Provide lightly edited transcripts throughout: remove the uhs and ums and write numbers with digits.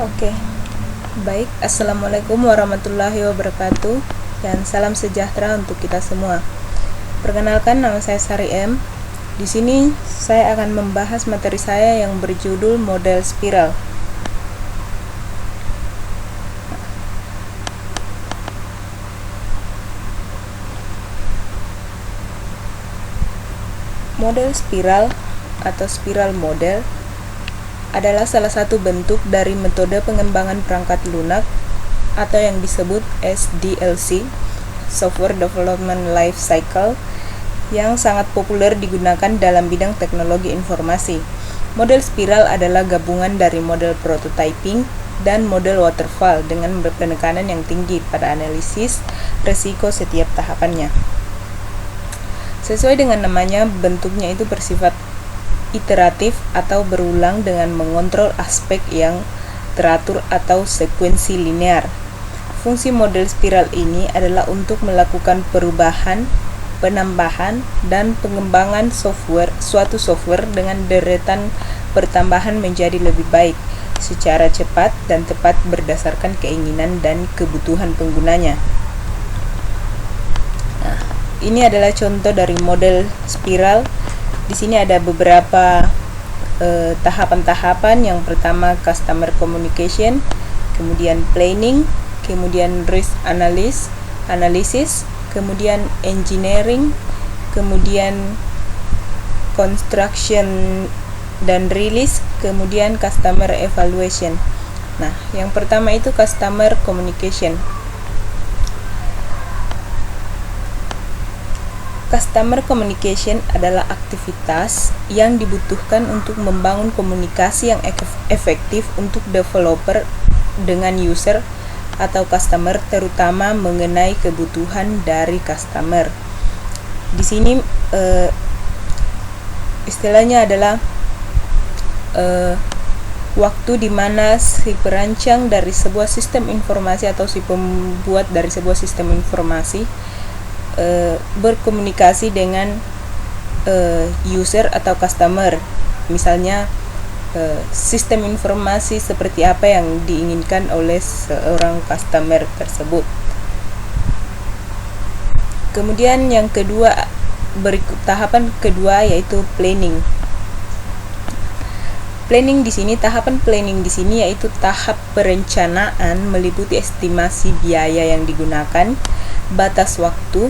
Oke, baik. Assalamualaikum warahmatullahi wabarakatuh dan salam sejahtera untuk kita semua. Perkenalkan, nama saya Sari M. Di sini saya akan membahas materi saya yang berjudul model spiral. Model spiral atau spiral model adalah salah satu bentuk dari metode pengembangan perangkat lunak atau yang disebut SDLC, Software Development Life Cycle, yang sangat populer digunakan dalam bidang teknologi informasi. Model spiral adalah gabungan dari model prototyping dan model waterfall dengan penekanan yang tinggi pada analisis resiko setiap tahapannya. Sesuai dengan namanya, bentuknya itu bersifat iteratif atau berulang dengan mengontrol aspek yang teratur atau sekuensi linear. Fungsi model spiral ini adalah untuk melakukan perubahan, penambahan, dan pengembangan suatu software dengan deretan pertambahan menjadi lebih baik secara cepat dan tepat berdasarkan keinginan dan kebutuhan penggunanya. Nah, ini adalah contoh dari model spiral. Di sini ada beberapa tahapan-tahapan. Yang pertama customer communication, kemudian planning, kemudian risk analysis, kemudian engineering, kemudian construction dan release, kemudian customer evaluation. Nah, yang pertama itu customer communication. Customer communication adalah aktivitas yang dibutuhkan untuk membangun komunikasi yang efektif untuk developer dengan user atau customer, terutama mengenai kebutuhan dari customer. Di sini istilahnya adalah waktu di mana si perancang dari sebuah sistem informasi atau si pembuat dari sebuah sistem informasi berkomunikasi dengan user atau customer. Misalnya sistem informasi seperti apa yang diinginkan oleh seorang customer tersebut. Kemudian yang kedua, tahapan kedua yaitu planning. Tahapan planning di sini yaitu tahap perencanaan meliputi estimasi biaya yang digunakan, batas waktu,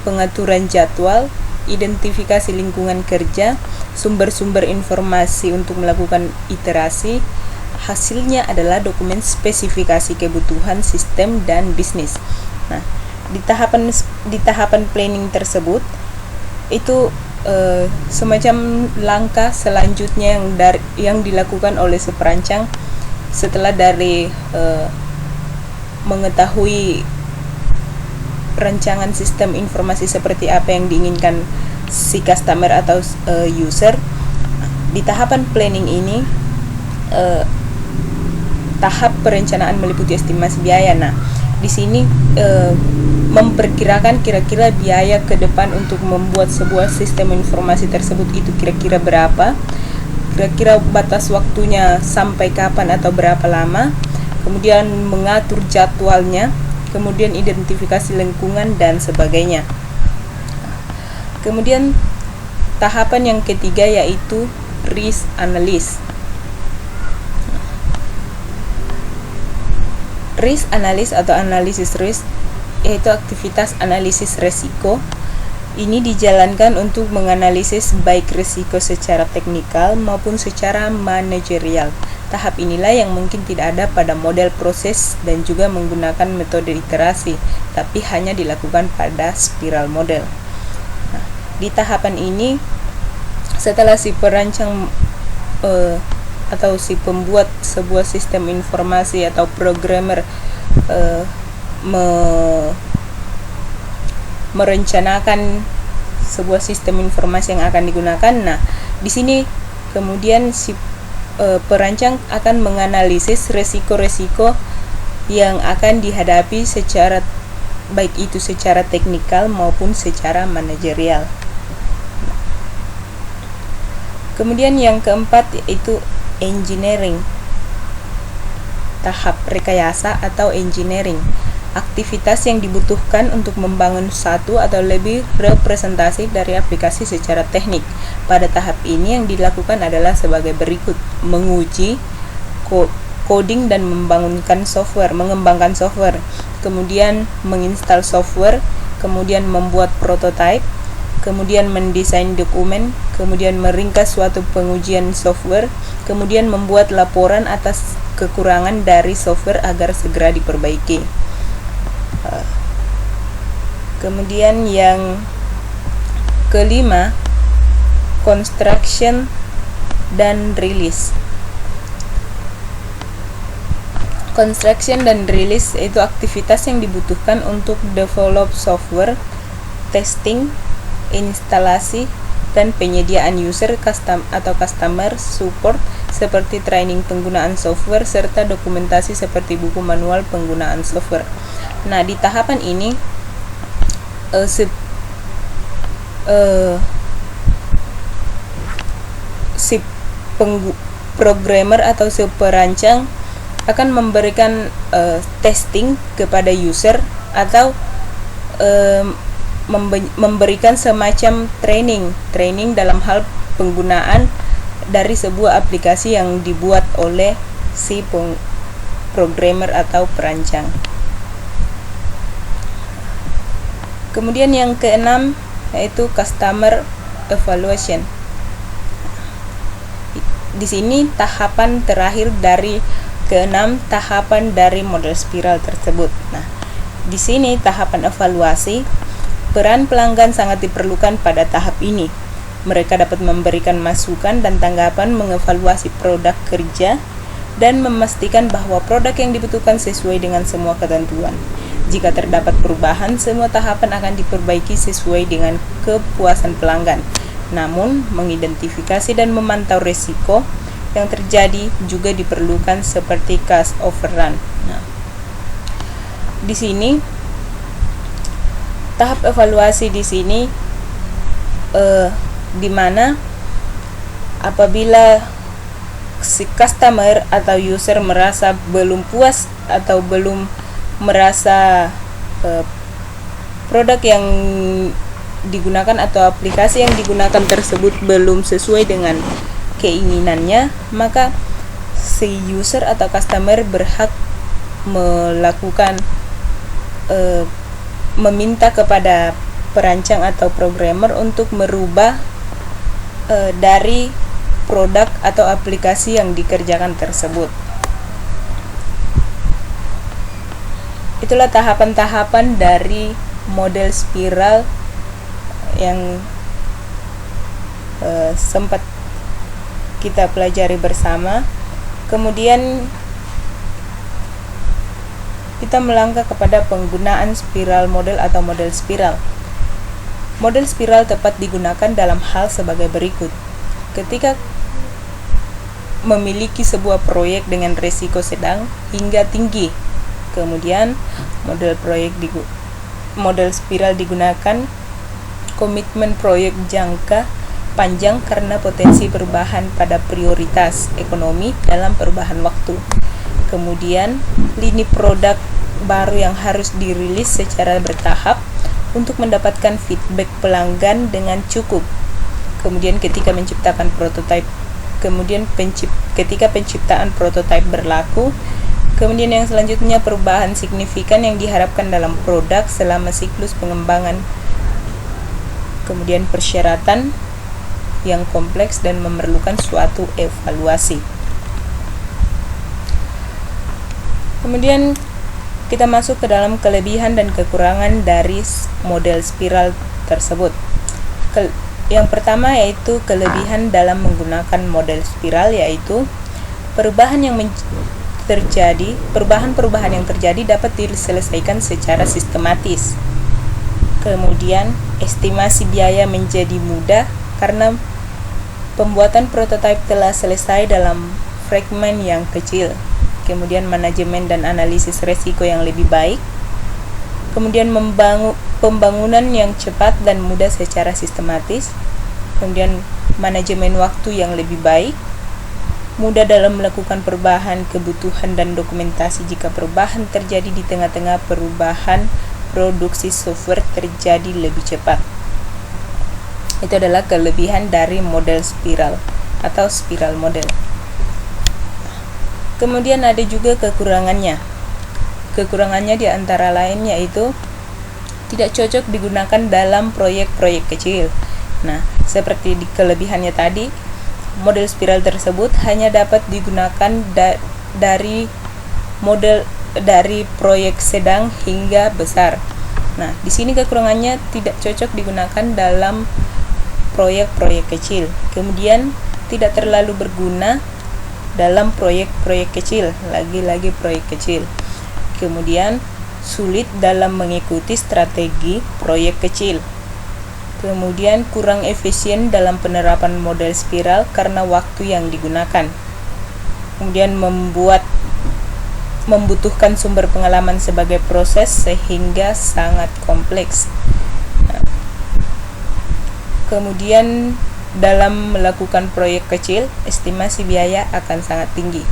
pengaturan jadwal, identifikasi lingkungan kerja, sumber-sumber informasi untuk melakukan iterasi. Hasilnya adalah dokumen spesifikasi kebutuhan sistem dan bisnis. Nah, di tahapan planning tersebut itu semacam langkah selanjutnya yang dilakukan oleh si perancang setelah dari mengetahui rancangan sistem informasi seperti apa yang diinginkan si customer atau user. Di tahapan planning ini tahap perencanaan meliputi estimasi biaya. Nah, di sini memperkirakan kira-kira biaya ke depan untuk membuat sebuah sistem informasi tersebut itu kira-kira berapa, kira-kira batas waktunya sampai kapan atau berapa lama, kemudian mengatur jadwalnya, kemudian identifikasi lingkungan dan sebagainya. Kemudian tahapan yang ketiga yaitu risk analysis. Risk analysis atau analisis risk yaitu aktivitas analisis resiko. Ini dijalankan untuk menganalisis baik risiko secara teknikal maupun secara manajerial. Tahap inilah yang mungkin tidak ada pada model proses dan juga menggunakan metode iterasi, tapi hanya dilakukan pada spiral model. Nah, di tahapan ini, setelah si perancang atau si pembuat sebuah sistem informasi atau programmer merencanakan sebuah sistem informasi yang akan digunakan. Nah, di sini kemudian si perancang akan menganalisis resiko-resiko yang akan dihadapi secara baik itu secara teknikal maupun secara manajerial. Kemudian yang keempat yaitu engineering. tahap rekayasa atau engineering. Aktivitas yang dibutuhkan untuk membangun satu atau lebih representasi dari aplikasi secara teknik. Pada tahap ini yang dilakukan adalah sebagai berikut: menguji, coding dan mengembangkan software, kemudian menginstal software, kemudian membuat prototipe, kemudian mendesain dokumen, kemudian meringkas suatu pengujian software, kemudian membuat laporan atas kekurangan dari software agar segera diperbaiki. Kemudian yang kelima, construction dan release. Construction dan release itu aktivitas yang dibutuhkan untuk develop software, testing, instalasi, dan penyediaan user customer support seperti training penggunaan software serta dokumentasi seperti buku manual penggunaan software. Nah, di tahapan ini si programmer atau si perancang akan memberikan testing kepada user atau memberikan semacam training dalam hal penggunaan dari sebuah aplikasi yang dibuat oleh si programmer atau perancang. Kemudian yang keenam yaitu customer evaluation. Di sini tahapan terakhir dari keenam tahapan dari model spiral tersebut. Nah, di sini tahapan evaluasi, peran pelanggan sangat diperlukan pada tahap ini. Mereka dapat memberikan masukan dan tanggapan, mengevaluasi produk kerja, dan memastikan bahwa produk yang dibutuhkan sesuai dengan semua ketentuan. Jika terdapat perubahan, semua tahapan akan diperbaiki sesuai dengan kepuasan pelanggan. Namun, mengidentifikasi dan memantau risiko yang terjadi juga diperlukan seperti cost overrun. Nah, di sini tahap evaluasi di sini di mana apabila si customer atau user merasa belum puas atau belum merasa produk yang digunakan atau aplikasi yang digunakan tersebut belum sesuai dengan keinginannya, maka si user atau customer berhak melakukan meminta kepada perancang atau programmer untuk merubah dari produk atau aplikasi yang dikerjakan tersebut. Itulah tahapan-tahapan dari model spiral yang sempat kita pelajari bersama. Kemudian kita melangkah kepada penggunaan spiral model atau model spiral. Model spiral tepat digunakan dalam hal sebagai berikut. Ketika memiliki sebuah proyek dengan risiko sedang hingga tinggi, kemudian model spiral digunakan. Komitmen proyek jangka panjang karena potensi perubahan pada prioritas ekonomi dalam perubahan waktu. Kemudian, lini produk baru yang harus dirilis secara bertahap untuk mendapatkan feedback pelanggan dengan cukup. Kemudian ketika menciptakan prototipe, ketika penciptaan prototipe berlaku, kemudian yang selanjutnya perubahan signifikan yang diharapkan dalam produk selama siklus pengembangan. Kemudian persyaratan yang kompleks dan memerlukan suatu evaluasi. Kemudian kita masuk ke dalam kelebihan dan kekurangan dari model spiral tersebut. Yang pertama yaitu kelebihan dalam menggunakan model spiral, yaitu perubahan yang terjadi dapat diselesaikan secara sistematis. Kemudian estimasi biaya menjadi mudah karena pembuatan prototipe telah selesai dalam fragmen yang kecil. Kemudian manajemen dan analisis resiko yang lebih baik. Kemudian pembangunan yang cepat dan mudah secara sistematis. Kemudian manajemen waktu yang lebih baik. mudah dalam melakukan perubahan kebutuhan dan dokumentasi jika perubahan terjadi di tengah-tengah perubahan produksi software terjadi lebih cepat. Itu adalah kelebihan dari model spiral atau spiral model. Kemudian ada juga kekurangannya. Kekurangannya di antara lain yaitu tidak cocok digunakan dalam proyek-proyek kecil. Nah, seperti di kelebihannya tadi, model spiral tersebut hanya dapat digunakan dari proyek sedang hingga besar. Nah, di sini kekurangannya tidak cocok digunakan dalam proyek-proyek kecil. Kemudian tidak terlalu berguna dalam proyek-proyek kecil, lagi-lagi proyek kecil. Kemudian sulit dalam mengikuti strategi proyek kecil. Kemudian kurang efisien dalam penerapan model spiral karena waktu yang digunakan. Kemudian membutuhkan sumber pengalaman sebagai proses sehingga sangat kompleks. Kemudian dalam melakukan proyek kecil, estimasi biaya akan sangat tinggi.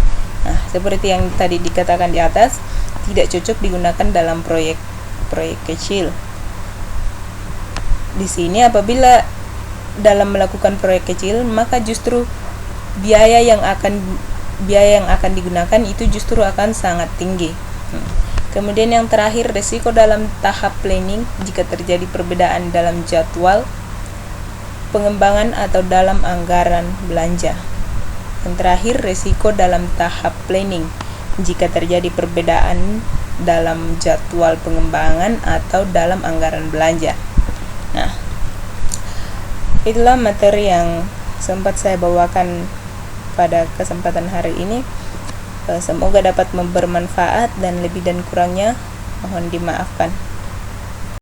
Nah, seperti yang tadi dikatakan di atas, tidak cocok digunakan dalam proyek kecil. Di sini apabila dalam melakukan proyek kecil, maka justru biaya yang akan digunakan itu justru akan sangat tinggi. Kemudian yang terakhir, resiko dalam tahap planning jika terjadi perbedaan dalam jadwal pengembangan atau dalam anggaran belanja. Yang terakhir, resiko dalam tahap planning jika terjadi perbedaan dalam jadwal pengembangan atau dalam anggaran belanja. Nah, itulah materi yang sempat saya bawakan pada kesempatan hari ini. Semoga dapat bermanfaat dan lebih dan kurangnya mohon dimaafkan.